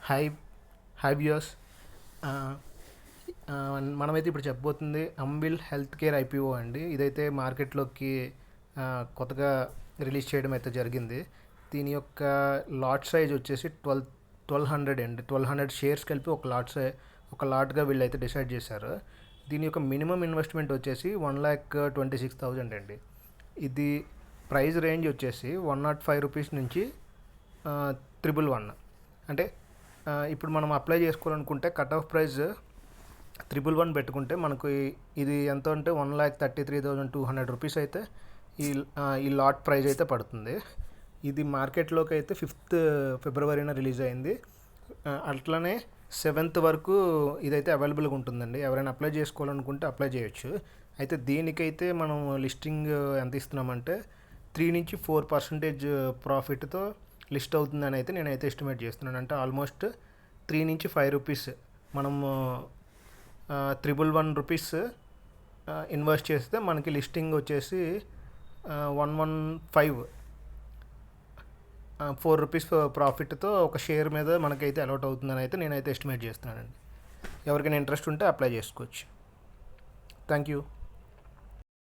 Hi hi viewers. మనమైతే ఇప్పుడు చెప్పబోతుంది అంబిల్ health care IPO అండి. ఇదైతే మార్కెట్లోకి కొత్తగా రిలీజ్ చేయడం అయితే జరిగింది. దీని యొక్క లాట్ సైజ్ వచ్చేసి 1200 అండి. 1200 షేర్స్ కలిపి ఒక లాట్గా వీళ్ళైతే డిసైడ్ చేశారు. దీని యొక్క మినిమం ఇన్వెస్ట్మెంట్ వచ్చేసి 1,26,000 అండి. ఇది ప్రైస్ రేంజ్ వచ్చేసి 105 రూపీస్ నుంచి 111. అంటే ఇప్పుడు మనం అప్లై చేసుకోవాలనుకుంటే కట్ ఆఫ్ ప్రైస్ 111 పెట్టుకుంటే మనకు ఇది ఎంత అంటే 1,33,200 రూపీస్ అయితే ఈ లాట్ ప్రైస్ అయితే పడుతుంది. ఇది మార్కెట్లోకి అయితే 5th ఫిబ్రవరిన రిలీజ్ అయింది. అట్లనే 7th వరకు ఇదైతే అవైలబుల్గా ఉంటుందండి. ఎవరైనా అప్లై చేసుకోవాలనుకుంటే అప్లై చేయొచ్చు. అయితే దీనికైతే మనం లిస్టింగ్ ఎంత ఇస్తున్నామంటే 3-4% ప్రాఫిట్తో లిస్ట్ అవుతుందని అయితే నేనైతే ఎస్టిమేట్ చేస్తున్నాను. అంటే ఆల్మోస్ట్ 3-5 రూపీస్ మనము 111 రూపీస్ ఇన్వెస్ట్ చేస్తే మనకి లిస్టింగ్ వచ్చేసి 115 4 రూపీస్ ప్రాఫిట్తో ఒక షేర్ మీద మనకైతే అలౌట్ అవుతుందని అయితే నేనైతే ఎస్టిమేట్ చేస్తున్నానండి. ఎవరికైనా ఇంట్రెస్ట్ ఉంటే అప్లై చేసుకోవచ్చు. Thank you.